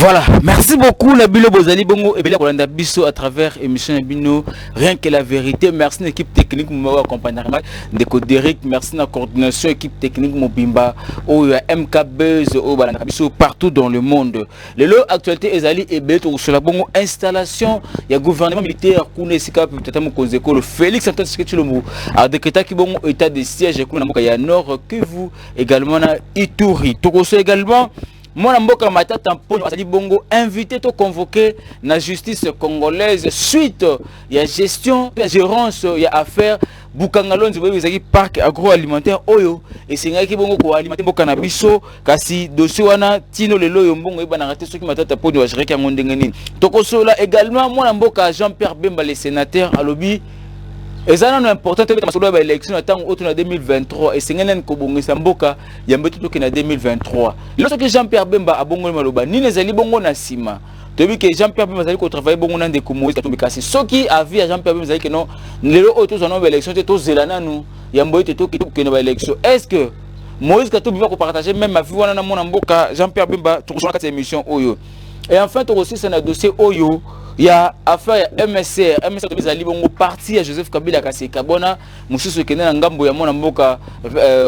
Voilà, merci beaucoup Nabilo Bozali Bongo et Bela Kolanda Bisso à travers émission Nabino rien que la vérité. Merci à l'équipe technique mon accompagnement de Derek, merci à la coordination équipe technique Mobimba ou MK Buzz au Balanda Bisso partout dans le monde. Le lot actualité Ezali et Beto sur la bongo installation, il y a gouvernement militaire Kune Sika peut-être mon Kozeko le Félix Antoine Sekechilomou a décrété qui bon état de siège Kuna Mokaya Nord que vous également na Ituri. Tokoso également Mon Mboka Matata Mponyo Azali Bongo invité to convoqué la justice congolaise suite il y a gestion, il y a gérance, il y a affaire Bukangalonzi Ezali parc agroalimentaire Oyo et c'est ngaki bongo ko alimenter Mboka na biso kasi dossier wana tino lelo yo mbongo ebana raté soki Matata Mponyo ajireki yango ndenge nini. Tokosola également Mon Mboka Jean-Pierre Bemba le sénateur alobi et ça non important que masolo ba élection attend autour de 2023 et c'est ngenen ko bongisa mboka ya mbetu to na 2023 lorsque Jean-Pierre Bemba a bongo maloba ni nezali bongo na sima tobi que Jean-Pierre Bemba zali ko travailler bongo na ndeko Moïse Katumbi kasi soki avi ya Jean-Pierre Bemba zali que non lelo auto zo no élection to zelana nu ya mboite to ki na ba élection est-ce que Moïse Katumbi va ko partager même ma vie wana na mona mboka Jean-Pierre Bemba to ko cette émission Oyo et enfin to aussi c'est un dossier Oyo. Il y a affaire MSR Bizali Bongo parti à Joseph Kabila kasi kabona mususu kene na ngambo ya mona mboka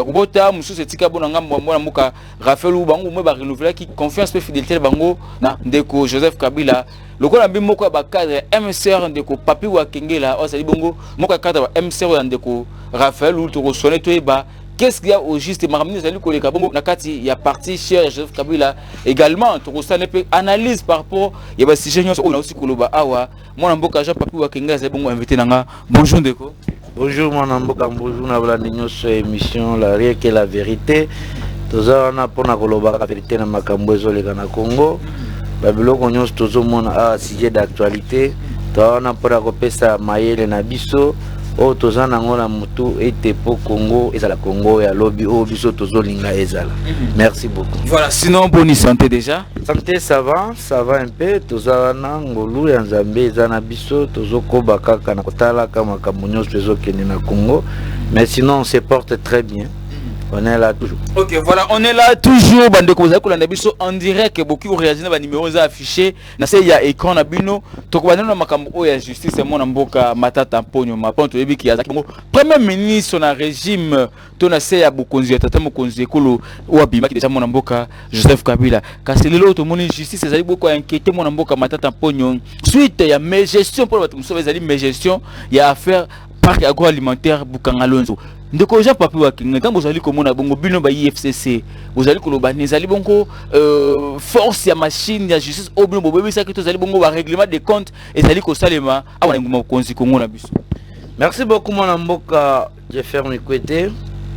robota mususu tika bona ngambo mona mboka Raphaël Bango mo ba renouveler qui confiance pe fidélité bango na ndeko Joseph Kabila lokola mbi moko ba cadre MSR ndeko Papi wa Kengela o sali bongo moko cadre wa MSR ndeko Raphaël ou to sonner to ba. Qu'est-ce qu'il y a au juste Maramini Zali Koleka Bongo Nakati il y a parti cher Joseph Kabila également Torosa ne peut analyse par rapport il y a si génial on a aussi Koloba Awa mon mboka Jean Papi wa Kenga c'est bongo invité nanga bonjour Ndeko. Bonjour mon mboka bonjour na bla nyo sur émission la rien que la vérité toza na pona Koloba la vérité na makambo ezoleka na Congo babilo konyo tozo mona a sujet d'actualité to na pora kopesa mayele na biso o tozana ngona mutu ete po Congo ezala Congo ya lobby o biso tozolinga ezala. Merci beaucoup. Voilà, sinon bonne santé déjà. Santé ça va un peu tozana ngolu ya Nzambe ezana biso tozokoba kaka na kotala kama kamunyo tozokene na Congo mais sinon on se porte très bien. On est là toujours. Ok, voilà, on est là toujours. Bande Koza Kolanda Biso en direct. Beaucoup ont réagi à numéros affichés. Na se ya écran na bino. Toko bana na makambo ya justice mon mboka Matata Mponyo maponto yebi ki azaki bongo. Premier ministre na régime to na se ya Bukonzi tata Mokonzi ekolo wa bima ki déjà mon mboka Joseph Kabila. Kasi lelo to moni justice ezali beaucoup inquiété mon mboka Matata Mponyo. Suite ya mes gestion pour bato muso ezali mes gestion ya affaire parc agroalimentaire Bukangalonzo. Ndeko Jean Papi wa Kinga tant bozali komona bongo bino ba IFCC bozali koloba nezali bongo force ya machine ya justice obino bobebi sa kito zali bongo ba règlement de compte ezali ko salema awana nguma konzi Kongo na biso. Merci beaucoup mon mboka Jeffer Mikwete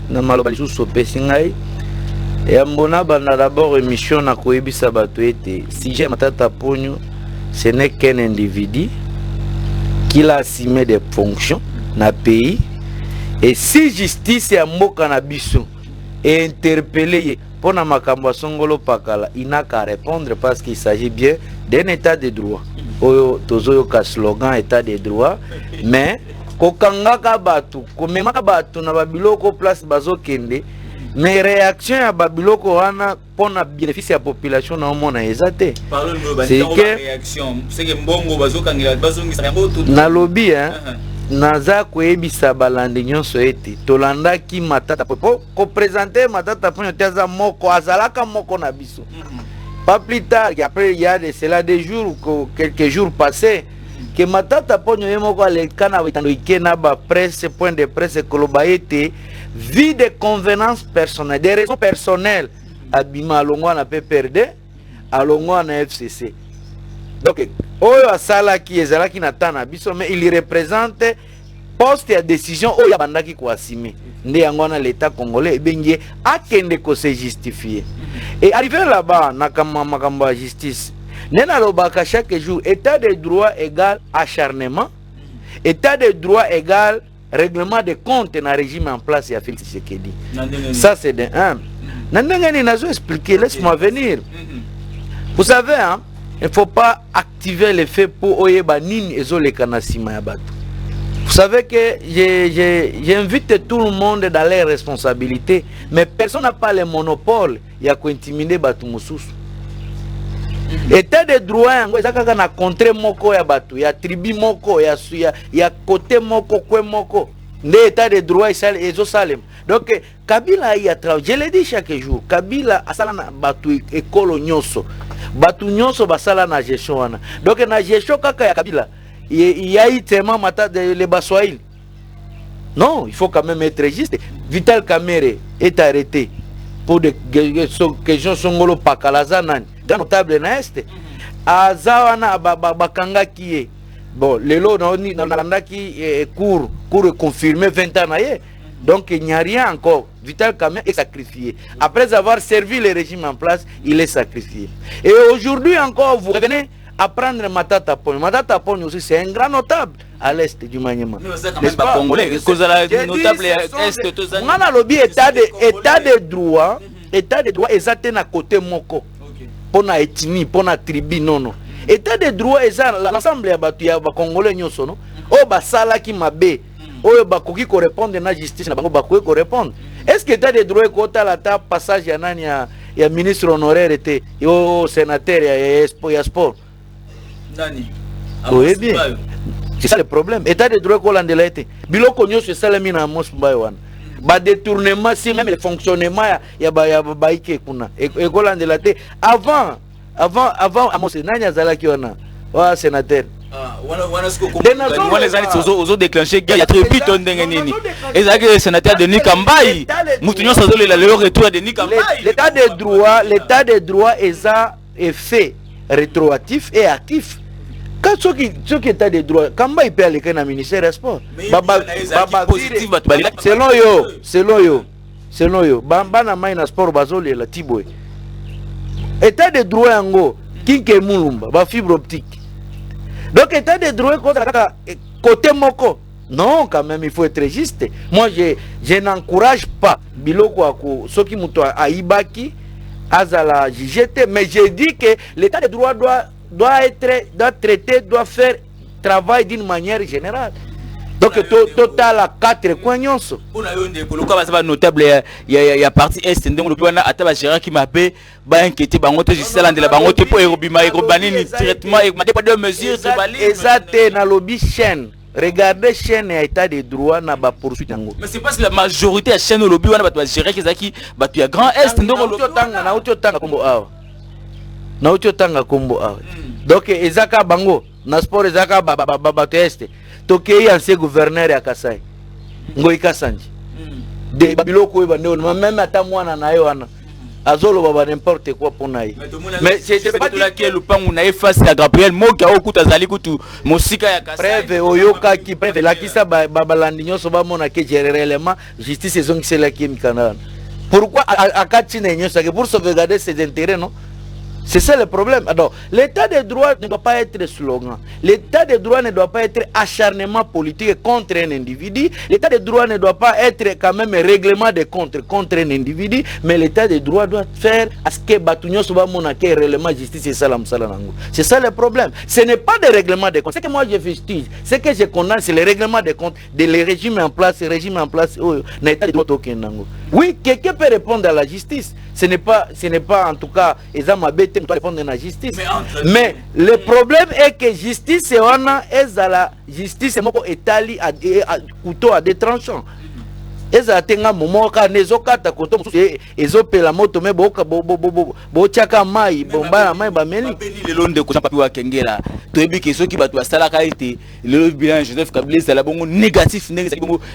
na maloba lisusu pesi ngai et mbona bana d'abord émission na koyebisa bato ete sujet Matata Mponyo ce n'est qu'un individu qui a assumé des fonctions na pays. Et si justice ya mboka na biso est interpellé pour na makambo songolo pakala, il n'a qu'à répondre parce qu'il s'agit bien d'un état de droit. Oyo tozoyo ka slogan état de droit, mais kokangaka batu, komemaka batu na babiloko place bazokende, mais réaction ya babiloko wana pour na bénéfice ya population na mona ezate. C'est que réaction, c'est que mbongo bazokangela bazongisa yango tout na lobby hein. Naza koyebisa balandi nyonso ete tolandaki Matata po ko présenter Matata Mponyo teza moko azalaka moko na biso. Pas plus tard, après il y a de cela des jours quelques jours passés que Matata Mponyo yemoko alekana witando ikena ba presse point de presse koloba ete vie de convenance personnelle des raisons personnelles abima alongwa na PPRD alongwa na FCC. Donc oyo asala ki ezalaki na tana biso mais il représente poste ya décision oyo bandaki ko assumer nde yango na l'état congolais bengi akende ko se justifier et arrivé là-bas na makambo ya justice nena lobaka chaque jour état de droit égal acharnement état de droit égal règlement de compte na régime en place ya Félix Tshisekedi. Ça c'est de un nandengani nazo expliquer laisse-moi venir. Vous savez hein. Il ne faut pas activer les faits pour oyeba nini ezoleka na sima ya bato. Vous savez que j'invite tout le monde dans les responsabilités, mais personne n'a pas le monopole ya ko intimider bato mususu. état de droit yango eza kaka na contre moko ya bato ya tribu moko ya côté moko kwe moko nde état de droit ezosalema. Donc Kabila ayi atra, je le dis chaque jour, Kabila asala na bato ekolo nyonso, bato nyonso basala na gestion wana. Donc na gestion kaka ya Kabila il y a eu tellement mata de les Baswahili. Non, il faut quand même être juste. Vital Kamerhe est arrêté pour des questions songolo pakalaza nani grand notable na este azawana bakanga qui bon lelo na landaki cours confirmé 20 ans na ye. Donc il n'y a rien encore. Vital Kamerhe est sacrifié. Après avoir servi le régime en place, il est sacrifié. Et aujourd'hui encore, vous revenez à prendre Matata Ponyo. Matata Ponyo aussi, c'est un grand notable à l'est du Maniema. Mais c'est pas congolais. Cause la notable est tous on a lobby état de droit, état de droit exacté na côté moko. Pour na ethnie, pour na tribu non. État de droit exact l'ensemble ya batu ya ba congolais nyoso no. O ba sala ki mabe. Oyo bakoki ko répondre na justice na bango bakoki ko répondre. Est-ce que état de droit ko ta la ta passage ya nani ya ministre honoraire était yo sénateur ya sport. Nani? Oui bien. C'est ça le problème. État de droit ko landela été. Biloko nyoso salami na Amos Mbayo wana. Ba détournement si même le fonctionnement ya baike kuna. E ko landela té avant Amos nani azala ki wana. Wa sénateur. Ozo déclenché il y a très vite on nini ezaki le sénateur Denis Kambayi mutu nyonso azolela le retour de Denis Kambayi. L'état de droit est fait rétroactif et actif. Quand ce qui état de droit Kambayi peut aller dans le ministère des sports selon yo bana maina sport bazoli la tiboy état de droit yango kinke mulumba ba fibre optique. Donc état de droit côté moko. Non, quand même il faut être juste. Moi je n'encourage pas biloko ako soki muto aibaki azala jijete, mais je dis que l'état de droit doit traiter, doit faire travail d'une manière générale. Donc total à 4 coins nyonso. On a eu des notable il y a partie est donc le plan ataba gérant qui m'a payé ba inquiété bango te juste là de la bango te pour erobima ni traitement et pas de mesures c'est valide. Exact na lobby chaîne. Regardez chaîne et état de droit na ba poursuite yango. Mais c'est parce que la majorité à chaîne lobby wana ba gérer qui zaki ba tu ya grand est donc na utotanga kombo awa. Na utotanga kombo awa. Donc ezaka bango na sport ezaka ba test. Tokei ancien gouverneur ya Kasai Ngoi Kasanji de biloko eba ndeo même ata mwana na yo wana azolo baba n'importe quoi pour naï. Mais c'est pas là qui est le pan na face à Gabriel Moka okuta zali kutu musika ya Kasai preuve oyoka ki preuve la kisa baba landinyo so ba mona ke généralement justice ezong c'est la qui mikana. Pourquoi akati na nyo ça que pour sauvegarder ses intérêts non? C'est ça le problème. Alors, l'état de droit ne doit pas être slogan. L'état de droit ne doit pas être acharnement politique contre un individu. L'état de droit ne doit pas être quand même règlement de compte contre un individu. Mais l'état de droit doit faire à ce que Batunyo soit mon règlement de justice et salam salanango. C'est ça le problème. Ce n'est pas des règlements de compte. C'est que moi je fustige. Ce que je condamne, c'est les règlements de compte de les régimes en place. L'état de droit au Kenango. Oui, quelqu'un peut répondre à la justice. Ce n'est pas en tout cas, ils ont bête de répondre à la justice. Mais le problème est que justice, c'est la justice, c'est mon étali à couteau à des tranchants. Ils ont moment quand les okata couteau, ils ont payé la moto, mais bochaka mai, bomba mai, bameli. Le long de Koucha Papi Wakengela, tu es que ceux qui battent à Salakaïté, le bilan Joseph Kabila, c'est la bon négatif,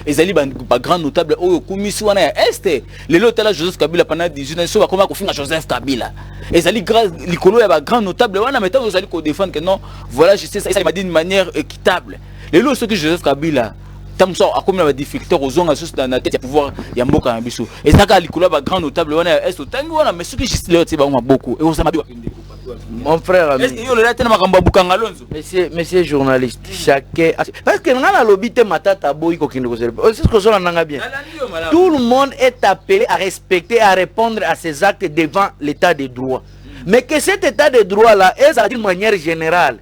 ils allaient pas grand notable, oh, commission à Est. Le lot là, Joseph Kabila pendant 18 ans, soit comment qu'on finit à Joseph Kabila. Ils allaient l'écolo est grand notable, on a maintenant vous allez défendre que non, voilà, je sais ça, il m'a dit d'une manière équitable. Le lot, ce que Joseph Kabila. Tamso a comme la difficulté aux zones associées dans la tête pouvoir yamboka biso et ça ka likolo ba grand notable wana est tango wana mais ce qui juste là c'est ba beaucoup et on s'ama mon frère est-ce que yo le tellement makambo bukanga lonzo monsieur journaliste chacun parce que ngana lobite matata boy ko kinde ko c'est ce que ça nanga bien tout le monde est appelé à respecter à répondre à ses actes devant l'état de droit mais que cet état de droit là est d'une manière générale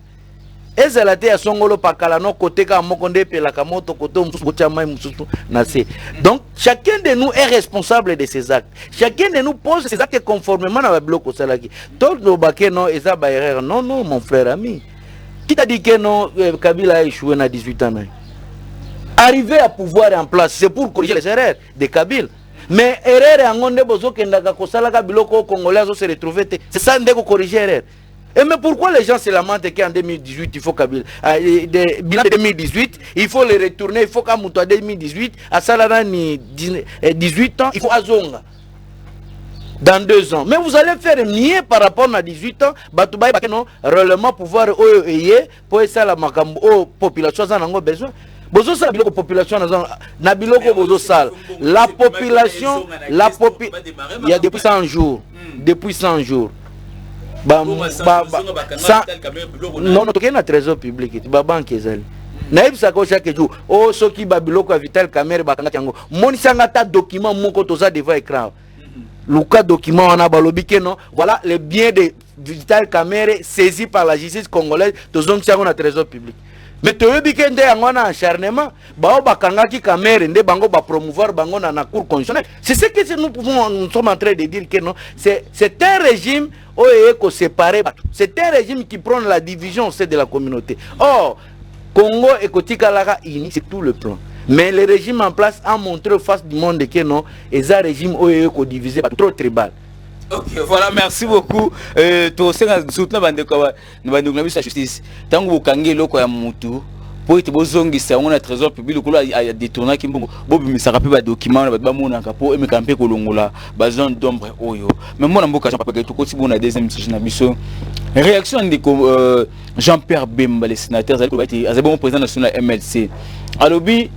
ezala te ya songolo pakala no côté ka moko nde pelaka moto côté mususu bochama mususu na se. Donc chacun de nous est responsable de ses actes. Chacun de nous pose ses actes conformément à biloko salaki. Tout no baké non eza ba erreur. Non non mon frère ami. Qui t'a dit que non Kabila a échoué à 18 ans? Arriver à pouvoir en place, c'est pour corriger les erreurs de Kabila. Mais erreur en onde bozo kendaka kosalaka biloko congolais se retrouver. C'est ça ndeko corriger erreur. Et mais pourquoi les gens se lamentent qu'en 2018 il faut Kabila bilan de 2018 il faut le retourner, il faut qu'à Moutou 2018 à Salana ni 18 ans il faut Azonga dans 2 ans. Mais vous allez faire nier par rapport à 18 ans Batoubaï non réellement pouvoir pour ça la makambo population en a besoin. Bozo sala biloko population na biloko bozo sala la population il y a depuis 100 jours depuis 100 jours non toke na trésor public ba banque ezali na yebisa ko chaque jour oh soki ba biloko vital camera bakanga yango monisanga ta document moko toza devant écran luka document on a balobi ke non voilà les biens de vital camera saisis par la justice congolaise tozong chango na trésor public. Mais tu veux dire que en acharnement, bakangaki camera nde bango ba promouvoir bango na cour constitutionnelle. C'est ce que nous sommes en train de dire que non, c'est un régime séparé. C'est un régime qui prend la division au sein de la communauté. Or, Congo et Kotikalaka ini c'est tout le plan. Mais le régime en place a montré face du monde que non, et un régime divisé trop tribal. Ok, voilà, merci beaucoup. To senga soutenir bandeko na justice. Tango bokangi loko ya mutu, po ite bozongisa ngona trésor public ko a détourner kimbongo. Bobi misaka pe ba document na ba mona ka po emeka mpe ko longola ba zone d'ombre oyo. Mais moi na mboka Jean Papa Keto ko ti bona deuxième session na biso. Réaction de Jean-Pierre Bemba le sénateur azali président national MLC. Alobi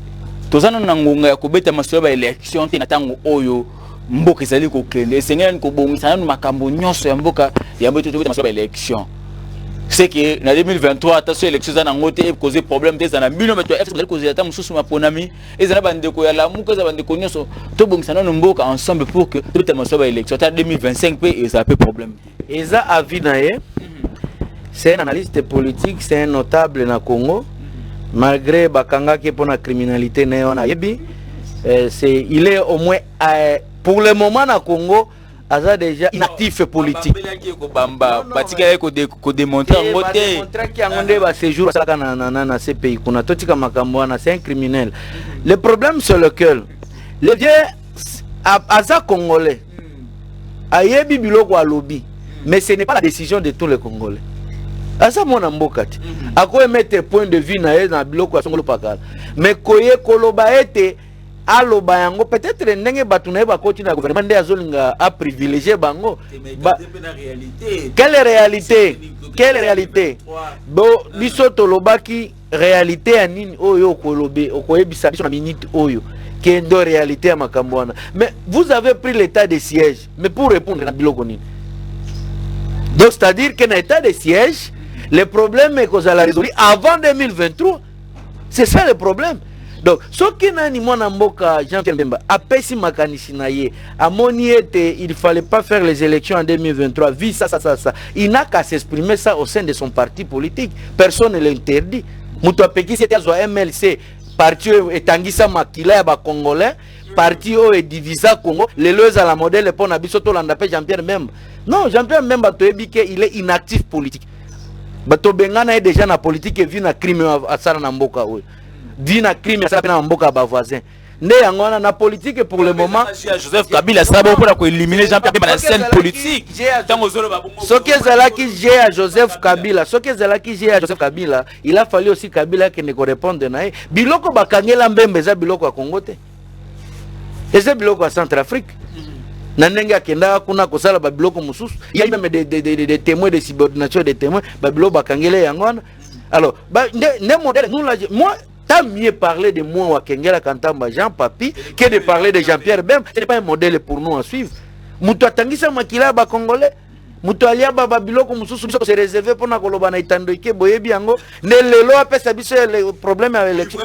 tozana na ngonga ya kobeta masolo ba élection te na tango oyo. Mboka ezali ko klende esengeli ko bongisa na makambo nyonso ya mboka ya mboka to beta élection. C'est que na 2023 attention élection za na ngote e causer problème te za na bino meto FCC ezali causer ata mususu maponami ezala bandeko ya la muka za bandeko nyonso to bongisa na mboka ensemble pour que to beta masolo élection ta 2025 pe ezala pe problème. Eza avis nae. C'est un analyste politique, c'est un notable na Congo malgré bakanga ki pour la criminalité na on a yebi. Il est au moins pour le moment na Congo aza déjà inactif politique. Batika ko démontrer ngote ki ngonde ba séjour saka na ces pays kuna totika makambo na c'est un criminel. Le problème c'est lequel le vieux aza congolais ayebi biloko a lobby mais ce n'est pas la décision de tous les Congolais. Aza mona mbokati ako mettre point de vue na biloko songolo pakala mais koye koloba ete aloba yango peut-être ndenge batu na ba continue na gouvernement nde azolinga a privilégier bango quelle réalité bo biso tolobaki réalité ya nini oyo kolobe okoyebisa biso na minute oyo kendo réalité ya makambo wana mais vous avez pris l'état de siège mais pour répondre na biloko nini donc c'est-à-dire que na état de siège le problème est qu'on a résolu avant 2023 c'est ça le problème. Donc, ce qui n'a ni mon amboka Jean-Pierre Bemba a pessi makanisi na ye amoni ete il fallait pas faire les élections en 2023 vu ça. Il n'a qu'à s'exprimer ça au sein de son parti politique. Personne ne l'interdit. Muto apeki c'était zo MLC parti etangisa makila ya ba congolais parti o e divisa Congo les lois à la modèle pour na biso to landa pe Jean-Pierre Bemba. Non, Jean-Pierre Bemba to ebike il est inactif politique. Bato bengana est déjà na politique et vu na crime à sala na mboka oyo. Dina crime ça na mboka ba voisin né yangona na politique pour le moment Joseph Kabila ça va pour éliminer Jean-Pierre Bemba la scène politique ce que zalaki j'ai à Joseph Kabila ce que zalaki j'ai à Joseph Kabila il a fallu aussi Kabila qui ne correspondre na biloko bakangela mbembe za biloko ya Congo te eza biloko ya Centrafrique na ndenge akenda kuna kosala ba biloko mususu il y a même des témoins de subordination des témoins ba biloko bakangela yangona alors ne modèle nous là moi t'as mieux parler de moi ou Kengela Kantamba Jean Papi que de parler de Jean-Pierre Bemba. Ce n'est pas un modèle pour nous à suivre. Moutou atangisa makila ba congolais. mutu alia baba biloko mususu biso se réserver pour na koloba na itandoike boyebi yango ne lelo apesa biso le problème avec l'élection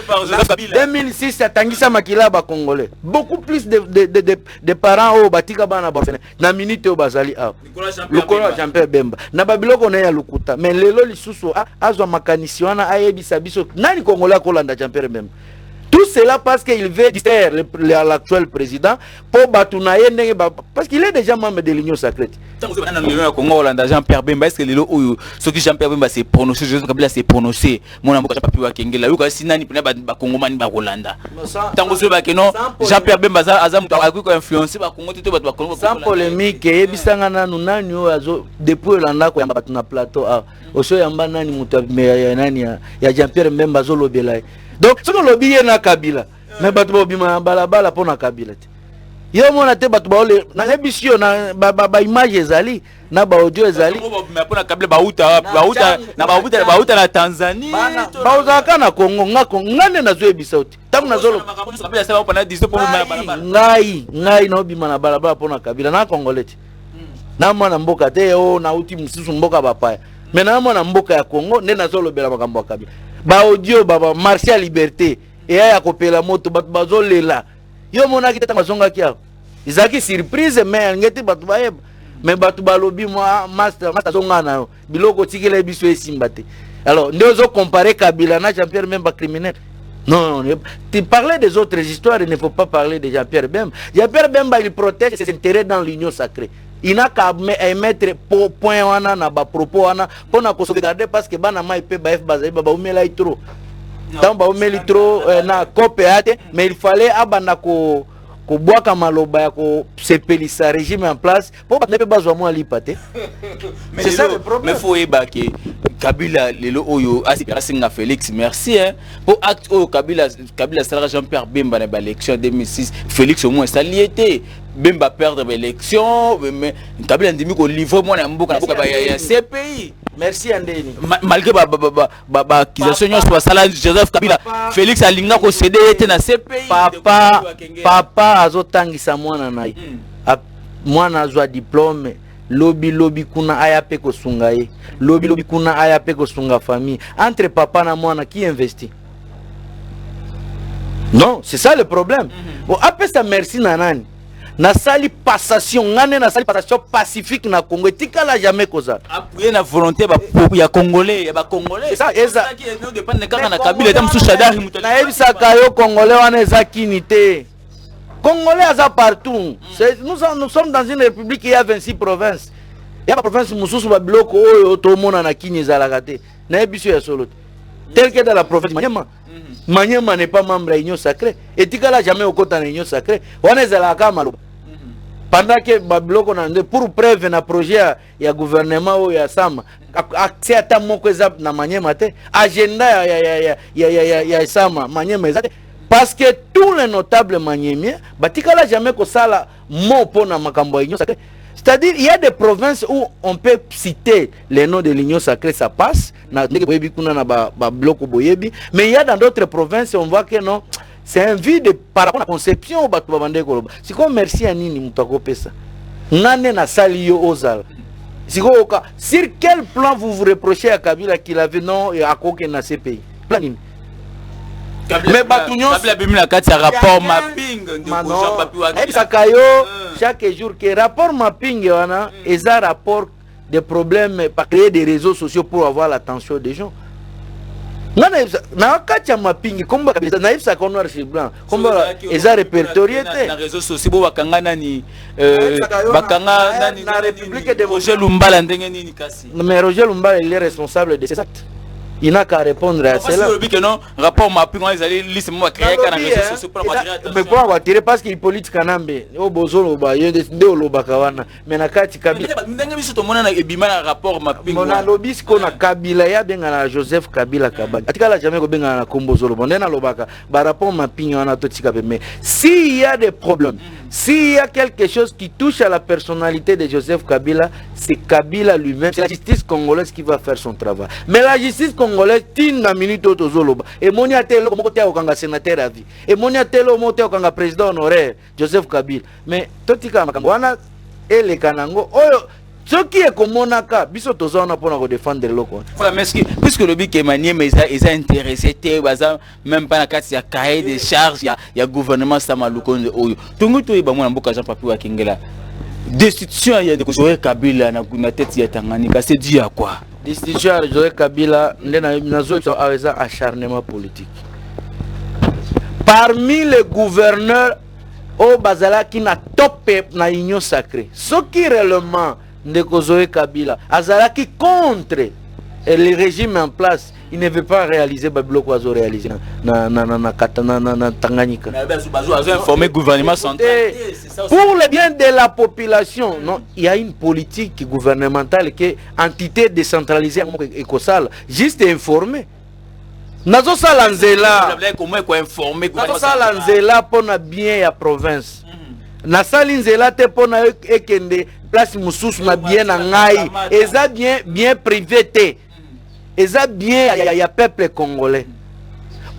2006 atangisa makila ba congolais beaucoup plus de parents au batika bana ba na minute au bazali a lokola Jean-Pierre Bemba na babiloko na ya lukuta mais lelo lisusu azwa makanisi wana ayebisa biso nani congolais kolanda Jean-Pierre Bemba. Tout cela parce qu'il veut distraire l'actuel président pour Batounaye parce qu'il est déjà membre de l'Union sacrée. Jean-Pierre Bemba, est-ce que ce que Jean-Pierre Bemba s'est prononcé, Joseph Kabila s'est prononcé, mon amour n'a pas pu Kengela, Jean-Pierre Bemba a influencé sans polémique, depuis le plateau, Jean-Pierre Bemba donc ce que lobby est na Kabila mais batu bobima balabala pona Kabila yo mona te batu baole na émission na ba image ezali na ba audio ezali mais pona Kabila bauta na Tanzanie bauzaka na Congo ngane na zo ebisa uti tangu na zolo ngai na obima na balabala pona Kabila na Congolais na mwana mboka te o na uti mususu mboka bapaya mais na mwana mboka ya Congo ne na zolo bela makambo ya Kabila ba audio baba marché à liberté et ya kopela moto batu bazolela yo mona kitata mazonga kia izaki surprise mais ngeti batu baye mais batu balobi moi master zonga na biloko tikele biso esimbate alors ndozo comparer Kabila na Jean-Pierre Bemba criminel non tu parlais des autres histoires, il ne faut pas parler de Jean-Pierre Bemba. Jean-Pierre Bemba il protège ses intérêts dans l'union sacrée. Il n'a qu'à mettre point wana na ba propos wana pour na sauvegarder parce que bana mai pe ba f bazai ba umela itro tant ba umeli trop na copiate mais il fallait abana ko boaka maloba ya ko sepelisa régime en place pour ne pas besoin moi lipate. C'est ça le problème. Mais faut ébaquer Kabila lelo oyo asinga Félix merci hein pour acte au Kabila sera Jean-Pierre Bemba na l'élection 2006 Félix au moins ça lié Bemba perdre l'élection mais Kabila ndimi ko livre moi na mboka ya CPI merci Andeni malgré ba accusation soit sala Joseph Kabila Félix alinga ko céder était na CPI papa azotangisa mwana naye mwana azwa diplôme lobi kuna aya pe ko sunga ye lobi kuna aya pe ko sunga famille entre papa na mwana qui investit non c'est ça le problème bon après ça merci nanani na sali passation ngane na sali passation pacifique na Congo tikala jamais koza appuyer na volonté ya congolais ya ba congolais ça eza non dépend kaka na Kabila tam sushadari muto na ebisa kayo congolais wana eza kinité Congolais à partout. Nous sommes dans une république qui a 26 provinces. Il y a une province qui a bloqué tout le monde à Kini Zalagate. Il y a un solo. Tel que dans la province Maniema. Maniema n'est pas membre de l'Union sacrée. Et tu n'as jamais au côté de l'Union sacrée. On est à la Kamalo. Pendant que Babloko pour preuve un projet il y a gouvernement ou il y a Sam accès à ta mokweza na Maniema te agenda ya Sama Maniema ezate. Parce que tous les notables maniémiens, batikala jamais que ça la mot pour na makambo union sacrée. C'est-à-dire il y a des provinces où on peut citer les noms de l'union sacrée, ça passe. Na boyebi kuna na ba bloc boyebi, mais il y a dans d'autres provinces on voit que non, c'est un vide par rapport à la conception batu babande ko. C'est comme merci à nini mutako pesa. Ngane na sali yo ozal. Sur quel plan vous reprochez à Kabila qu'il avait non et à koke na CPI? Plan nini? Mais Batunion Kabila bimina kati rapport mapping chaque jour que rapport mapping wana eza rapport des problèmes pas créer des réseaux sociaux pour avoir l'attention des gens. Na kati mapping comme Kabila naïf ça qu'on noir sur blanc comme eza répertorié na réseaux sociaux bo bakanga nani bakanga nani na République de Roger Lumbala ndenge nini kasi. Mais Roger Lumbala il est responsable de ces actes. Il n'a qu'à répondre à cela. Rapport mapping, ils allaient lisser moi créer un réseau social pour attirer. Mais pour attirer parce qu'il politique kanambe. Au bozolo ba yende de lobakawana. Mais na kati Kabila. Ndenge biso to mona na ebima na rapport mapping. Mona lobis ko na Kabila ya benga na Joseph Kabila Kabila. Atikala jamais ko benga na Kombozolo. Bonena lobaka ba rapport mapping wana to tika pe. Mais s'il y a des problèmes, s'il y a quelque chose qui touche à la personnalité de Joseph Kabila, c'est Kabila lui-même. C'est la justice congolaise qui va faire son travail. Mais la justice congolaise tine na minute autozoloba. Et monia telo comme côté au kanga sénateur à vie. Et monia telo monté au kanga président honoraire Joseph Kabila. Mais totika makambo wana ele kanango oyo Ce qui est comme monaka, biso toza on a pour défendre loko. Voilà, mais puisque le but que manier mais ils a intéressé même pas la carte il y a cahier de charges, il y a gouvernement Samaluko oyo. Tungu to ba mwana mboka Jean Papi wa Kengela. Destitution ya de Joël Kabila na tête ya Tanganyika, c'est dû à quoi? Destitution ya Joël Kabila na zo acharnement politique. Parmi les gouverneurs au Bazala qui n'a topé na union sacrée, ce qui réellement de Joël Kabila, Azala qui contre le régime en place, il ne veut pas réaliser Babilo Kwazo réaliser na Tanganyika. Informer gouvernement central. Pour le bien de la population, non, il y a une politique gouvernementale qui est entité décentralisée écosale, juste informer. Nazo salanzela. Nazo salanzela pona bien ya province. Na salinzela te pona ekende place mususu na bien na ngai. Eza bien privé te. Eza bien ya peuple congolais.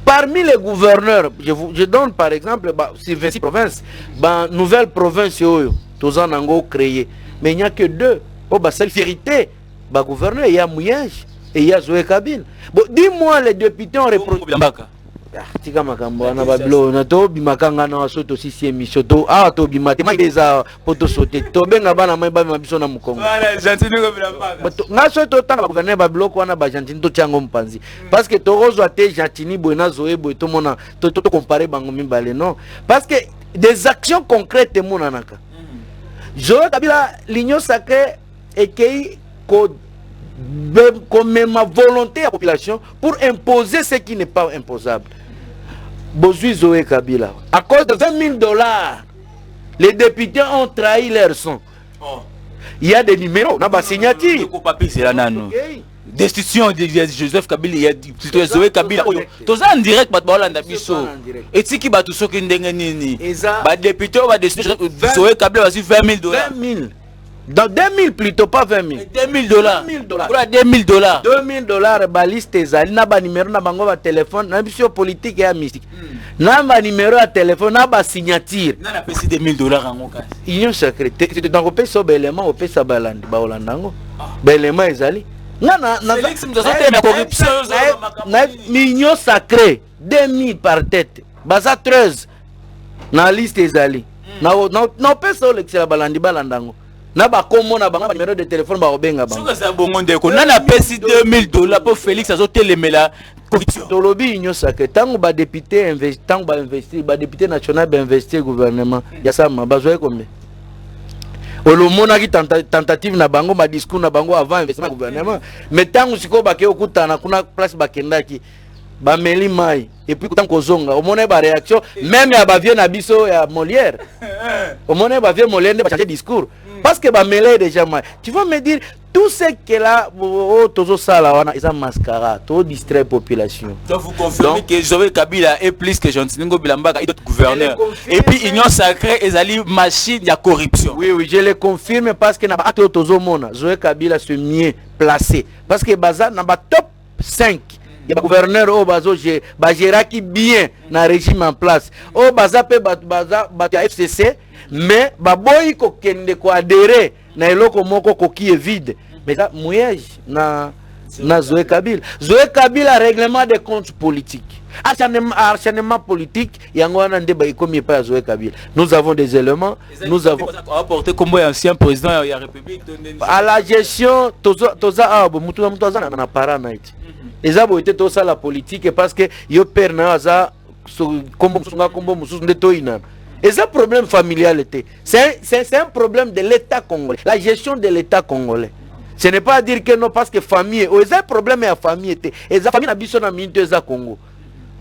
Parmi les gouverneurs, je donne par exemple sur 26 provinces, nouvelle province oyo, toza nango créé. Mais il n'y a que deux. Oh bah c'est vérité. Bah gouverneur il y a Mouyej et il y a Joël Kabila. Bon, dis-moi les députés ont reproduit. Tika makambo na babilo na to bimakanga na wasoto sisi emission to to bimate maiza poto sote to benga bana mai ba mabiso na mukongo bana gentini ko bilambaka nga soto tanga gouverneur babilo ko na ba gentini to tiango mpanzi parce que to rozwa te gentini boena zoe boy to mona to comparer bango mimbale non parce que des actions concrètes monanaka Joël Kabila l'union sacrée et qui comme ma volonté à la population pour imposer ce qui n'est pas imposable. Bozui Joël Kabila. À cause de $20 000, les députés ont trahi leur son. Il y a des numéros, on a des signatures. Destitution de Joseph Kabila, il y a Joël Kabila. Tout ça en direct, et si qui va tout ce qui est nini. Les députés ont destitué Joël Kabila, $20 000. 20 000. Dans 2000 plutôt, pas 20 000. $2 000. $2 000. $2 000, baliste ezali na ba numéro na bango ba téléphone, na biso politique et mystique. Na ba numéro à téléphone, na ba signature. Na na pesi $2 000 en cas. Union sacrée. Tu dans ko pesa ba élément, o pesa balandi, ba olandango. Ba élément ezali. Na Félix mzazote na corruption na union sacrée, 2000 par tête. Baza 13. Na liste ezali. Na pesa olexela balandi balandango. Na ba komo na banga numéro de téléphone ba obenga banga. Soka za bongo ndeko nana pesi $2 000 pour Félix azotelemela corruption. Tolobi union sacrée tango ba député investir tango ba investir ba député national ba investir gouvernement ya sama bazoe combien. Olomona ki tentative na bango ma discours na bango avant investissement gouvernement mais tango siko ba ke okutana kuna place ba kendaki ba meli mai et puis tant kozonga au mona ba réaction même ya ba vieux na biso ya Molière au mona ba vieux Molière ne ba changer discours parce que ba mêler déjà mai tu vas me dire tout ce que là tozo sala wana isa mascarade to distraire population. Donc vous confirmez que Joël Kabila est plus que Jean-Tiningo Bilambaka et d'autres gouverneurs et puis union sacrée ezali machine ya corruption. Oui je le confirme parce que na ba tozo mona Joël Kabila se mieux placé parce que baza na ba top 5 il y a gouverneur au bazo ba géraki bien na régime en place au baza pe baza FCC mais baboyi ko kende ko adhérer na eloko moko ko qui est vide mais ça Mouyej na Joël Kabila règlement des comptes politiques acharnement politique yango wana nde ba ikomi pa Joël Kabila nous avons des éléments nous avons apporté comme ancien président ya république à la gestion toza mutu na parana iti ezabo était tout ça la politique parce que yo père na za kombo mususu nde toina. Et ce problème familial était. C'est un problème de l'État congolais. La gestion de l'État congolais. Ce n'est pas à dire que non, parce que famille. C'est un problème de la famille. Et la famille n'a pas besoin de minute Congo.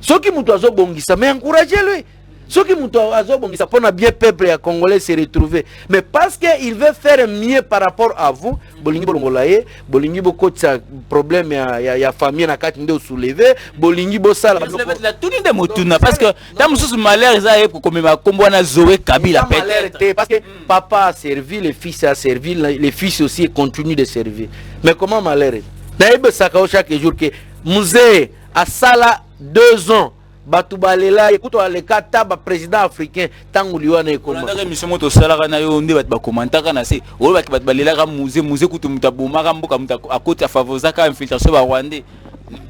Ceux qui m'ont dit ça, mais encouragez-le. Ceux qui m'ont dit ça, pour bien peuple congolais se retrouver. Mais parce qu'il veut faire mieux par rapport à vous, bolingi bolongolaye, bolingi boko tsa problème ya famille na kati nde soulever, bolingi bo sala la tout de motuna parce que dans mususu malheur ça est comme ma kombo na Joël Kabila peut-être parce que papa a servi, le fils a servi, les fils aussi continuent de servir. Mais comment malheur? Naïbe sakao chaque jour que musée a sala 2 ans batu balela ekuto aleka taba président africain tangu liwana ekoma ndaka mission moto salaka na yo nde ba commentaire na se o ba ki balela ka musée kutu mutaboma ka mboka muta akoti favoriser ka infiltration ba rwandais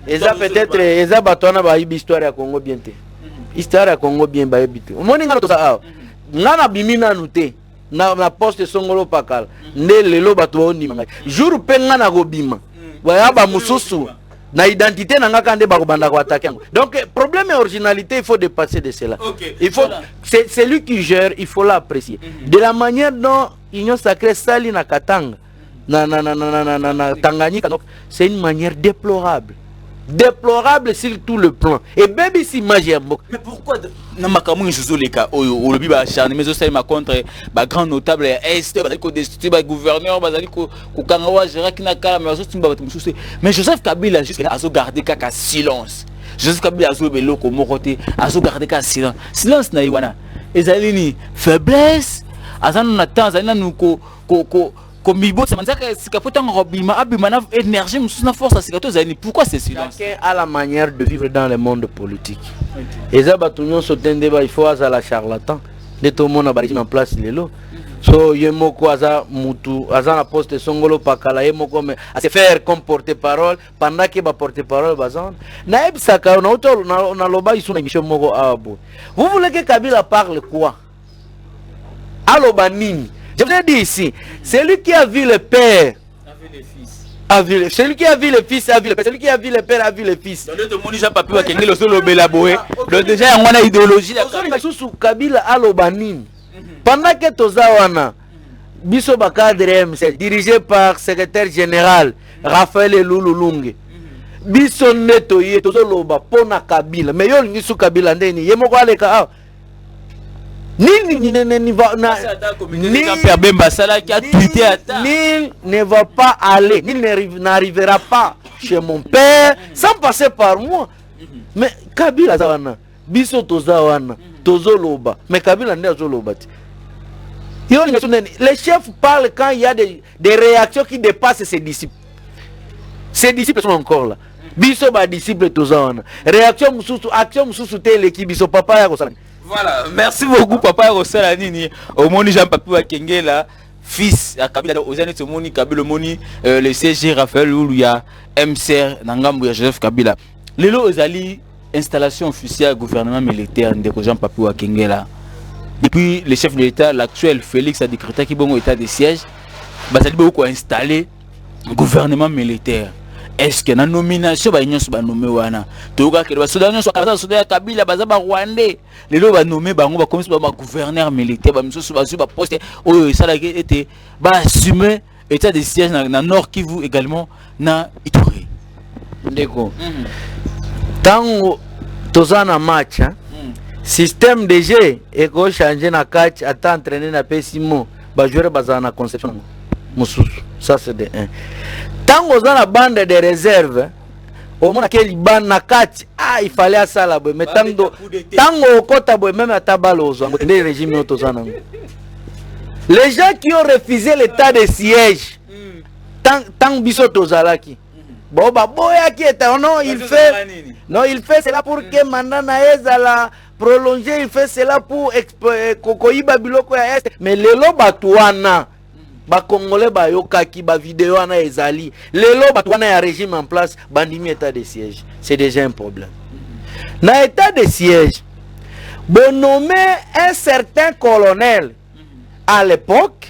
eza peut-être eza batona ba histoire ya Congo bien te histoire ya Congo bien ba yebite omoni ngana to sa ngana bimina nute na poste songolo pakala nde lelo bato onima jour pe ngana ko bima ba ba mususu na identité na ngaka nde bakobanda ko attaquer. Donc problème et originalité, il faut dépasser de cela. Okay. Il faut c'est lui qui gère, il faut l'apprécier. De la manière dont Union Sacrée sali na Katanga na Tanganyika, donc c'est une manière déplorable. Déplorable sur tout le plan. Et même si magie. Mais pourquoi na makamu nzuzo leka oyo olobi ba acharné mais aussi ma contre ba grand notable est ba ko destituer ba gouverneur ba zali ko kanga wa gérer kina kala mais aussi ba mususu mais Joseph Kabila juste azo garder kaka silence. Joseph Kabila azo beloko mokote azo garder kaka silence. Silence na iwana ezali ni faiblesse azana na temps azana nuko Mibo, ça manzaka sikapota ngobima abima na énergie musuna force à sikato zani. Pourquoi c'est silence? Chacun a la manière de vivre dans le monde politique. Et ça batunyo sotende ba il faut aza la charlatan. De tout le monde a bari en place lelo. So yemoko aza mutu aza na poste songolo pakala yemoko mais à se faire comme porte-parole pendant que ba porte-parole bazon. Na ebsaka na auto na loba isuna émission moko abo. Vous voulez que Kabila parle quoi? Aloba nini? Je vous ai dit ici, celui qui a vu le père a vu le fils. Celui qui a vu le fils a vu le père. Celui qui a vu le père a vu le fils. Donc le monde n'a pas pu voir le solo belaboé. Donc déjà on a idéologie la Kabila alobanine. Pendant que Tozawana biso bakadre MC dirigé par secrétaire général Raphaël Loululunge. Biso neto ye tozoloba pona Kabila. Mais yo ngisu Kabila ndeni yemoko aleka Nil ne va pas aller, Nil n'arrivera pas chez mon père sans passer par moi. Mais Kabila zawana, biso tozawana, tozoloba, mais Kabila ne zoloba. Les chefs parlent quand il y a des réactions qui dépassent ses disciples. Ses disciples sont encore là. Biso ba disciple tozawana. Réaction mususu, action mususu te l'équipe biso papa ya kosala. Voilà, merci beaucoup papa Rosala Nini. Au moni Jean Papou Kengela, fils à Kabila aux années Moni Kabila Moni, le CG Raphaël Oulouya, MCR Nangambu Joseph Kabila. Lelo Ozali, installation officielle gouvernement militaire de Jean Papou Kengela. Depuis le chef de l'État, l'actuel Félix a décrété qu'il y a un état de siège. Bazali beaucoup installé gouvernement militaire. Est-ce que la nomination va être nommée wana toka que le Soudan soit capable Kabila bazaba rwandais les lo va nommer bango va comme ba gouverneur militaire ba miso ba poste oyo ça était ba assumer état de siège na Nord Kivu également na Ituri ndeko tango tozana match système de jeu et ko changer na catch ata entraîner na pesimo ba joueur bazana conception mususu ça c'est de 1. Tango za la bande de réserve au moins quel ban na kati il fallait ça là mais tango kota boy même à tabalozo les régimes otozana les gens qui ont refusé l'état de siège tant biso tozalaki bon ba boya qui est non il fait cela pour que mandana ezala prolonger il fait cela pour kokoyiba biloko ya est mais lelo batuana ba Congolais ba yokaki ba vidéo ana ezali lelo batwana ya régime en place bandimi état de siège c'est déjà un problème na état de siège bon nommer un certain colonel à l'époque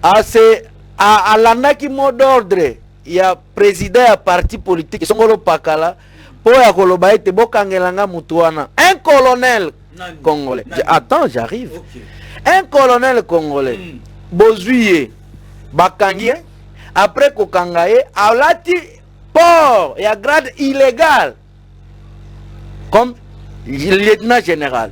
à l'anaki mot d'ordre il y a président à parti politique songolo pakala po ya koloba ete bokangelanga mutuana un colonel congolais attends j'arrive un colonel congolais Bozuye bakangi après kokangaye alati port et à grade illégal comme lieutenant général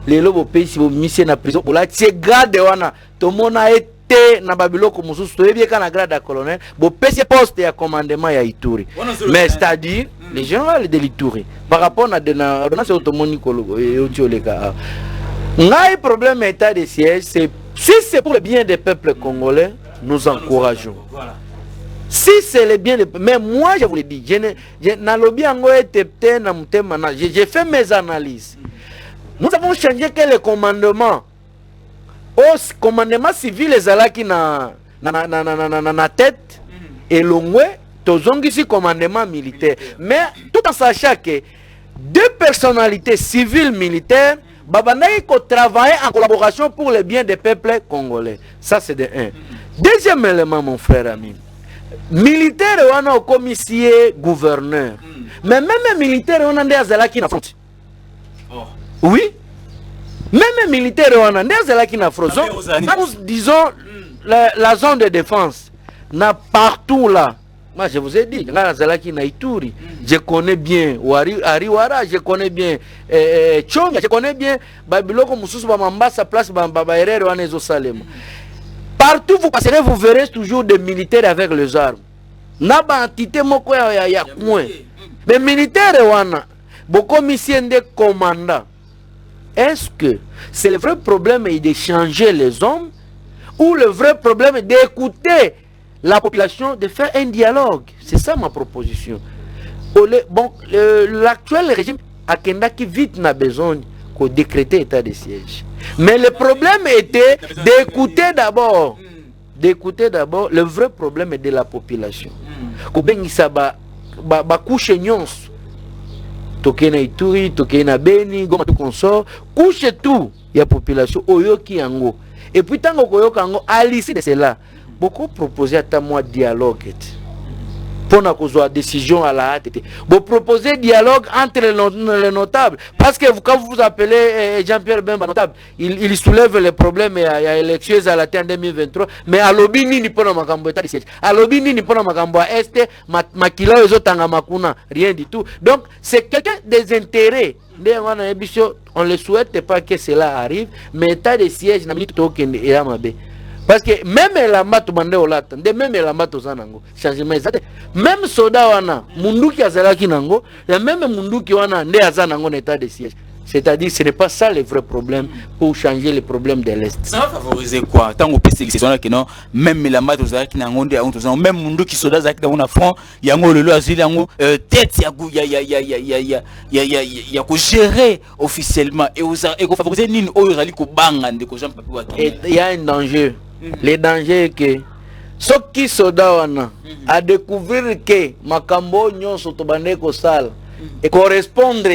les lobo pays bo mission na prison la tie grade wana to mona été na babiloko mususu to yebieka na grade de colonel bo pesi poste ya commandement ya Ituri mais c'est-à-dire les généraux de l'Ituri par rapport à na donation automoni kolo et otioleka ngai problème état de siège c'est si c'est pour le bien des peuples congolais, nous encourageons. Voilà. Si c'est le bien, mais moi je vous le dis, j'ai fait mes analyses. Nous avons changé que le commandement. Au commandement civil, les alaki na tête, et l'ongwe, tozongisi commandement militaire. Mais tout en sachant que deux personnalités civiles militaires, Babanaï travailler en collaboration pour le bien des peuples congolais. Ça c'est de un. Deuxième élément, mon frère ami. Militaire, on a commissaire, gouverneur. Mais même militaire, on a des azalaki na front. Oui. Même militaire, on a des azalaki na front. Disons, la zone de défense, n'a partout là. Moi, je vous ai dit, je connais bien Ariwara, je connais bien Tchonga, je connais bien Babiloko Moussous, Bamambasa, place Babaere, Wanezo Salem. Partout vous passerez, vous verrez toujours des militaires avec les armes. Naba entité moko ya coin. Mais militaires, wana, beaucoup missions de commandants. Est-ce que c'est le vrai problème de changer les hommes ou le vrai problème d'écouter la population, de faire un dialogue? C'est ça ma proposition. Bon, l'actuel régime a qui vite n'a besoin de décréter état de siège. Mais le problème était d'écouter d'abord. D'écouter d'abord le vrai problème de la population. Kobengisa ba couche nyons. Tokena Ituri, tokena Beni, Goma tout consort, couche tout la population oyoki yango. Et puis tant koyoka yango à l'issue de cela, beaucoup proposé à moi dialogue. Pour la décision à la hâte. Vous proposez dialogue entre les notables. Parce que quand vous appelez Jean-Pierre Bemba notable, il soulève les problèmes à l'élection à la en 2023. Mais à l'obini ni pas makambo état de siège. À l'obini ni pas makambo est makila ezotanga makuna rien du tout. Donc c'est quelqu'un des intérêts. On ne souhaite pas que cela arrive, mais état de siège n'a pas de parce que même la mato bande olata, même la mato zanango, changement exact. Même soda wana, munduki azalaki nango, et même munduki wana nde azanango état de siège. C'est-à-dire ce n'est pas ça le vrai problème pour changer les problèmes de l'Est. Ça va favoriser quoi? Tant qu'on peut sélectionner que non, même la mato zalaki nango nde azanango, même munduki soda zalaki dans na front, yango lelo azili yango tête ya ko gérer officiellement et ko favoriser nini oyo zali ko banga ndeko Jean Papi Waki. Et il y a un danger. Le danger est que ceux qui sont dans à découvrir que makambo nyonso to bande ko sala et correspondre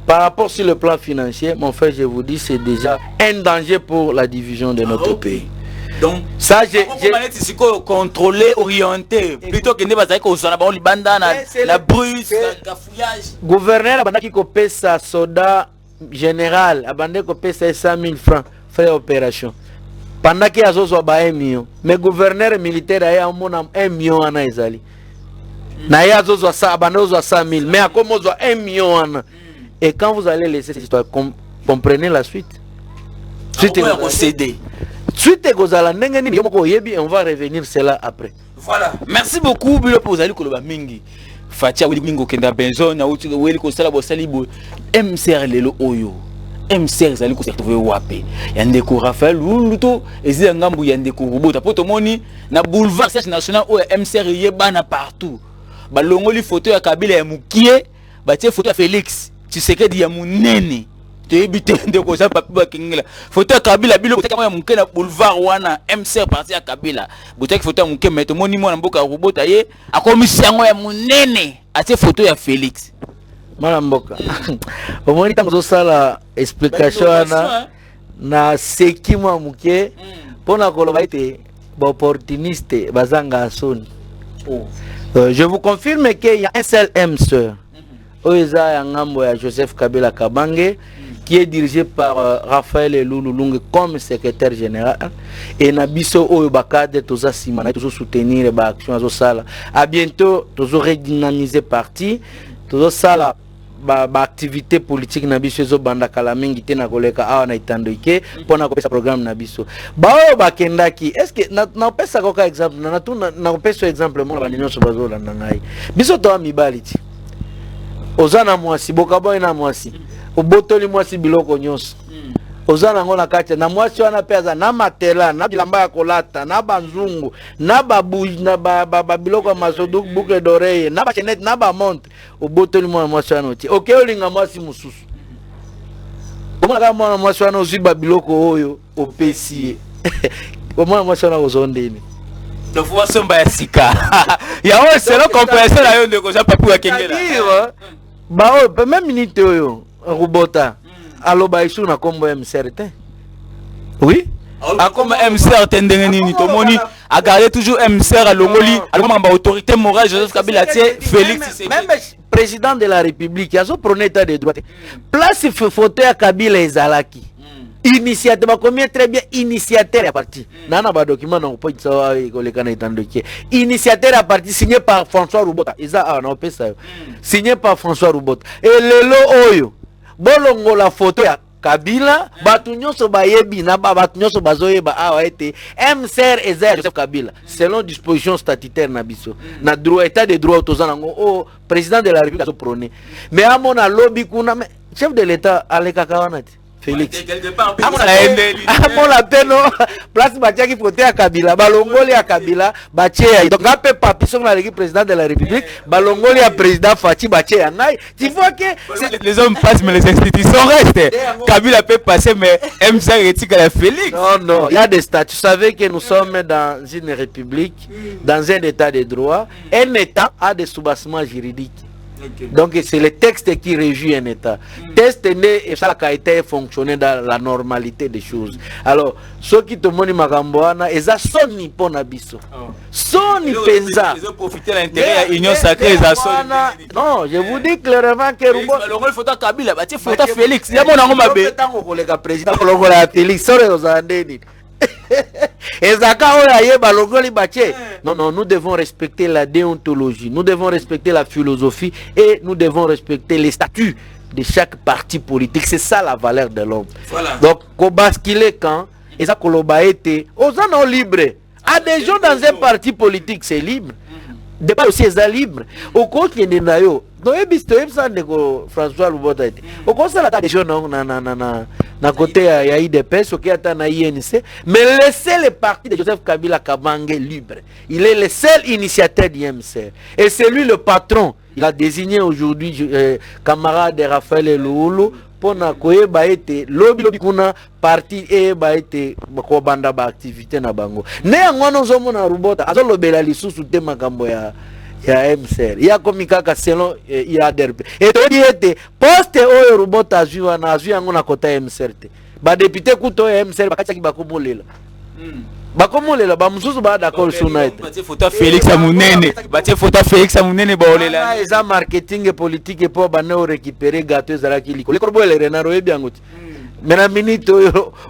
par rapport sur le plan financier, mon frère, je vous dis, c'est déjà un danger pour la division de notre pays. Donc ça j'ai contrôlé, orienté plutôt que ne pas que on a libanda la bruse, la fouillage. Gouverneur a bandaki ko pesa soda général, a bandé ko pesa 100 000 francs faire opération. Pendant qu'il y a 1 million, mais gouverneur militaire a 1 million en Israël. Na ya zozo sa bandozo 100 000, mais à comme 1 million en. Et quand vous allez laisser cette histoire, comprenez la suite. Suite est cédé. Suite est et on va revenir cela après. Voilà. Merci beaucoup Bilo pour aller koloba mingi. Fatia wili mingo kenda benzo na uti wili ko sala bo salibo MCR lelo oyo. MCR zali ko se trouver wapi. Yandeko Raphaël Luluto ezi ngambu yandeko robota poto moni na boulevard national o MCR yebana partout. Ba longoli photo ya Kabila ya mukie, ba tie photo ya Félix Tshisekedi ya munene. Te ebite ndeko Jean Papi Waki. Photo ya Kabila bilo kotaka ya muke na boulevard wana MCR parti ya Kabila. Botaki photo ya muke meto moni mwana mboka robota ye akomisi yango ya munene. Atie photo ya Félix. Malamboka. Au moins tant sala explication na seki mwa muke pona koloba ite ba opportuniste bazanga son. Je vous confirme qu'il y a un seul M-sœur. Oeza Yangambo ya Joseph Kabila Kabange qui est dirigé par Raphaël Loululungue comme secrétaire général et Nabiso Oyobakade toza simana toujours soutenir ba action azo sala. À bientôt toujours redynamiser parti, toujours sala ba activité politique Nabiso zo banda kala mingi te na koleka awa na itandoike pona ko pesa programme Nabiso. Ba oyo bakendaki est-ce que na pesa ko ka exemple na pesa exemple mo ba nyonso bazo la ngai. Biso to amibaliti. Ozana mwasi bokabo na mwasi obotoli mwasi biloko nyonso ozana ngo na kati na mwasi wana peza na matela na bilamba ya kolata na banzungu na babuji na biloko ya masodu boucle d'oreille na bachenette na bamontre obotoli mwana mwasi wana otie oke olinga mwasi mosusu omona kaka mwana mwasi wana ozwi babiloko oyo opesi omona mwasi wana ozondeni dofuwa somba ya sika ya oyo selo compréhension na yo ndeko za papu ya kengela baoyo peme minute oyo rubota aloba isu na kombo ya mserte oui akoma MCR tendenge nini tomoni a garder toujours MCR à longoli aloma ba autorité morale Joseph Kabila tie Félix même président de la République azo prône état de droit place fauteuil à Kabila ezalaki initiateur ba combien très bien initiateur à parti nana ba document na po tsawa koleka na itandokie initiateur à parti signé par François Rubota eza na opesa signé par François Rubota et lelo oyo bolongo la photo ya Kabila batu nyonso bayebi na batu nyonso bazoyeba awa ete MCR eza Joseph Kabila selon disposition statutaire na biso na droit état de droit tozana ngo o président de la République azo prôner mais amona lobby kuna chef de l'état aleka kawanati Félix amon la peno place batiaki photo ya Kabila balongoli ya Kabila batie donc ape papi son na l'équipe président de la République balongoli ya président Fachi batie ya ngai tu vois que les hommes passent mais les institutions restent Kabila peut passer mais MCR éthique à la Félix non il y a des statuts. Vous savez que nous sommes dans une république dans un état de droit. Un état a des soubassements juridiques. Okay. Donc c'est le texte qui régit un état. Test et ça a été fonctionné dans la normalité des choses. Alors ceux qui te montrent Magamboana, ils ont son nippon abisso. Son nipenza. Ils ont profité de l'intérêt de l'union sacrée. Non, je vous dis clairement que le photo Kabila, il faut Félix. Il y a mon nom mabé. Président Félix, non, nous devons respecter la déontologie, nous devons respecter la philosophie et nous devons respecter les statuts de chaque parti politique. C'est ça la valeur de l'homme. Voilà. Donc, au basculer quand, et ça, aux gens libres. À des gens dans un parti politique, c'est libre. Débat aussi est libre. Au cours qui est d'ailleurs, François Lubota était. Au cours de la des gens na côté ya IDPS, au qui est na INC, mais laissez le parti de Joseph Kabila Kabange libre. Il est le seul initiateur du MCR. Et c'est lui le patron. Il a désigné aujourd'hui camarade de Raphaël Loulou pour na koyeba ete lobby kuna parti ba ete ko banda ba activité na bango. Ne ngono zomo na Rubota azolobela lisusu te makambo ya MCR. Il y a comme kaka selon IADRP. Et to di ete poste oyo Rubota azwa na azwa ngona kota MCR te. Ba député kuto MCR bakachaki bakomolela. Bakomolela ba mususu ba d'accord suna ete. Batie photo Félix Amunene. Batie photo Félix Amunene ba olela. Eza marketing et politique pour ba ne récupérer gâteau zalaki liko. Le korbo le renaro ebiangoti. Mena minute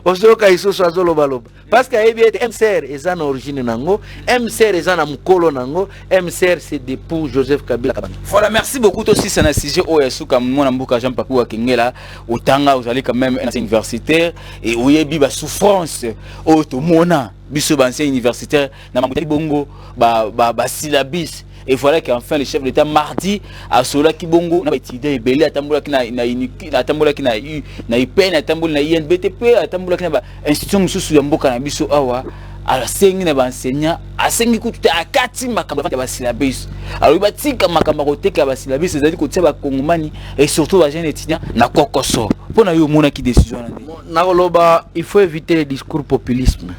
osoka isusu azoloba loba. Parce que MCR eza na origine nango, MCR eza na mukolo nango, MCR c'est d'époux Joseph Kabila Kabange. Voilà, merci beaucoup aussi ça na sujet oyasuka mwana mbuka Jean Papu wa Kengela, otanga vous allez quand même un universitaire et oyebi ba souffrance otomona biso ba ancien universitaire na mangutaki bongo ba syllabus. Et voilà qu'enfin le chef de l'État mardi à Sola Kibongo n'a pas été belé à Tamboula qui na Tamboula qui na eu na IPN na Tamboula na INBTP à Tamboula qui na institution sous Mboka na biso awa à la sengi na ba enseignant à sengi ku tout à kati makamba ya ba syllabus alors ba tika makamba ko teka ba syllabus c'est-à-dire ko tia ba kongomani et surtout ba jeunes étudiants na kokoso pour na yo mona qui décision na loba il faut éviter les discours populisme.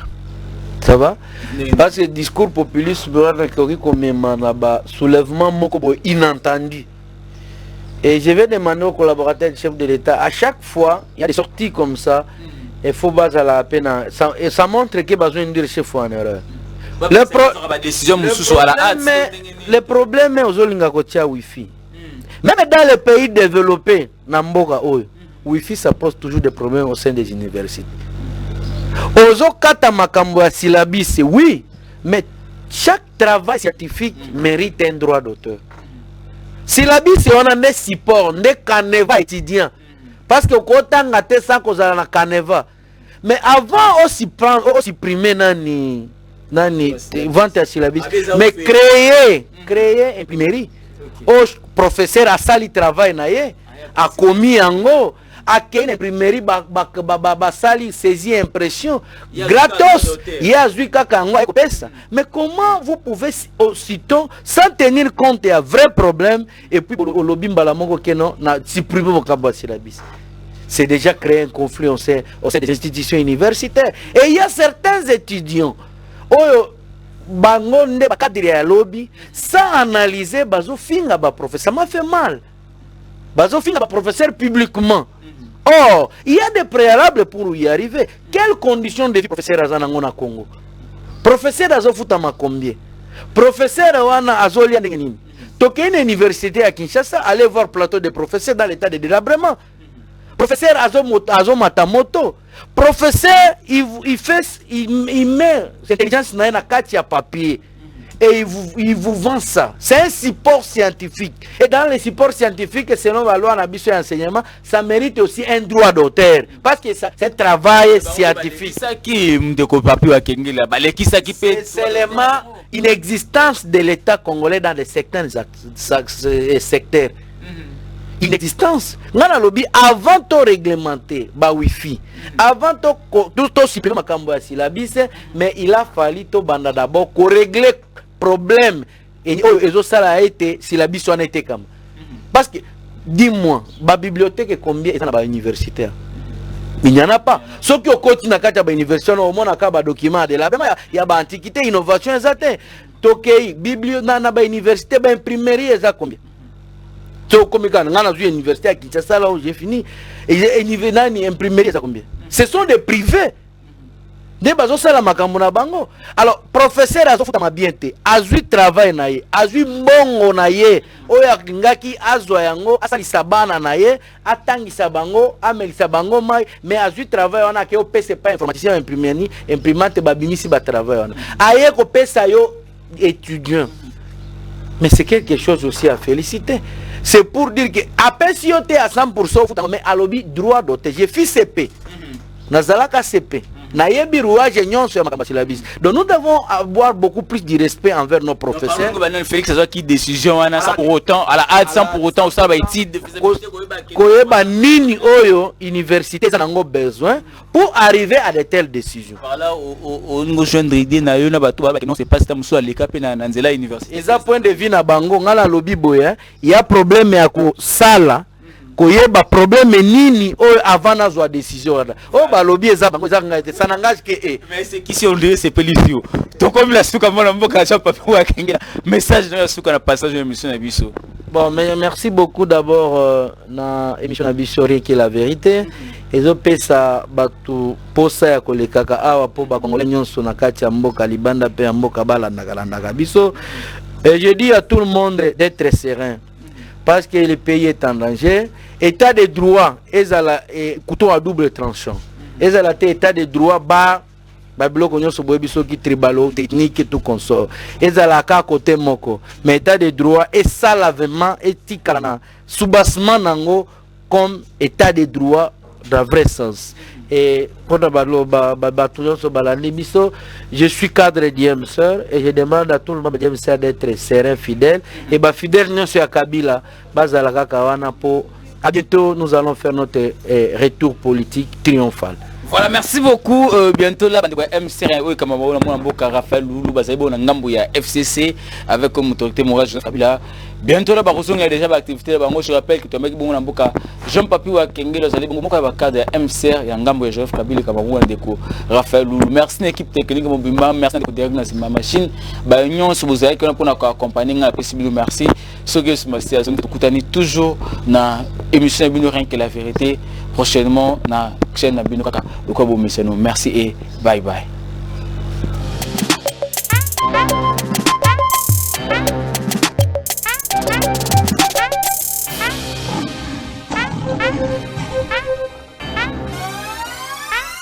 Ça va? Parce que le discours populiste comme un soulèvement inentendu. Et je vais demander aux collaborateurs du chef de l'État, à chaque fois, il y a des sorties comme ça, il faut baser à la peine. Et ça montre qu'il y a besoin de dire chef en erreur. Le problème est aux Olingakotia Wi-Fi. Même dans les pays développés, Namboga, Wi-Fi, ça pose toujours des problèmes au sein des universités. Ozo kata makambo ya syllabus, oui, mais chaque travail scientifique mérite un droit d'auteur. Syllabus, on a des supports, des canevas étudiants. Parce que quand on a été sans cause à la caneva. Mais avant aussi prendre, aussi supprimer nani vente à syllabus, mais créer imprimerie. Au professeur a sali travail naie, a commis ango. à quelle imprimerie sali saisie impression gratos yazui kakango pesa. Mais comment vous pouvez aussitôt sans tenir compte d'un vrai problème et puis au lobby mbalamongo que non na supprimer mon kabasi la bis. C'est déjà créé un conflit au sein des institutions universitaires. Et il y a certains étudiants bango nde bakadiri ya lobby sans analyser bazo finga ba professeur. Ça m'a fait mal. Bazo finga ba professeur publiquement. Or, il y a des préalables pour y arriver. Quelles conditions de vie professeur azanango na Congo? Professeur azo futama combien? Professeur wana azolia nini? Toke une université à Kinshasa, allez voir plateau de professeurs dans l'état de délabrement. Professeur Azo Matamoto. Professeur, il met cette intelligence dans un papier et il vous vend ça. C'est un support scientifique. Et dans les supports scientifiques, selon la loi et enseignement, ça mérite aussi un droit d'auteur. Parce que c'est un travail scientifique. C'est seulement une existence de l'État congolais dans certains secteurs. Une existence. Avant de réglementer le Wi-Fi, avant de supprimer ma syllabus, mais il a fallu d'abord régler le problème. Et ça a été syllabus a été comme. Parce que, dis-moi, la bibliothèque combien est dans l'université? Il n'y en a pas. Ceux qui ont continué à l'université, au moins, il y a des documents de là. Il y a des antiquités, innovation, exactement. Tokei, bibliothèque, dans l'université, l'imprimerie, il y a combien? Université à Kinshasa, là où j'ai fini, et imprimerie, ça combien? Ce sont des privés. Des bazos ça la makamona bango. Alors professeur azofuta mabiente, azui travail naie, azui bongo naie, oya ngaki azwa yango, asali sabana naie, atangisa bango, amelisa bango mai, mais azui travail wana ke o pese pas informaticien imprimante babimisi ba travail wana. Aye ko pesa yo étudiant. Mais c'est quelque chose aussi à féliciter. C'est pour dire que après si on est à 100%, mais à l'objet droit d'auteur, j'ai fait CP. Nazalaka CP. Donc nous devons avoir beaucoup plus de respect envers nos professeurs. Félix, c'est qui décision sans pour autant à la hâte, sans pour autant ça va étude. Koyeba nini oyo université ça n'a besoin pour arriver à de telles décisions. Voilà au niveau jeune idée na yo na bato ba non c'est pas ça muso aleka pe na nzela université. Eza point de vue na bango ngala lobby boya, il y a problème ya ko sala. Koyeba problème nini avant la décision ba lobby eza bango ça n'engage que mais c'est qui si on dirait c'est pelifio to comme la souka mona mboka cha papier wa kenga message na souka na passage de émission na biso. Bon mais merci beaucoup d'abord na émission na biso qui est la vérité ezo pesa batu posa ya kolekaka awa po ba congolais nyonso na kati ya mboka libanda pe ya mboka balanda biso. Et je dis à tout le monde d'être serein parce que le pays est en danger. État de droit, et couteau à double tranchant. État de droit, bloc qui tribalo, technique et tout consort. Ezalaka côté moko. Mais état de droit, et ça lavement, et tikana, soubassement nango, comme état de droit dans le vrai sens. Et je suis cadre d'IMSR et je demande à tout le monde d'IMSR d'être serein, fidèle. Et fidèle, nous sommes à Kabila, Bazalaka Kawana pour. À bientôt, nous allons faire notre retour politique triomphal. Voilà, merci beaucoup. Bientôt là, MCR, comme Raphaël Loulou, Bazaibo, Ngambuya, FCC, avec comme autorité morale, Kabila. Bientôt là, il y a déjà l'activité. Je rappelle que tu as mis Jean-Papi ou Kenge, vous allez voir le cadre MCR, il y a Ngambuya, Joseph Kabila, Raphaël Loulou. Merci à l'équipe technique, merci à la machine. Si vous avez accompagné, merci. Toujours dans l'émission Rien que la vérité. Prochainement, na chaîne Nabino Kaka. Merci et bye bye.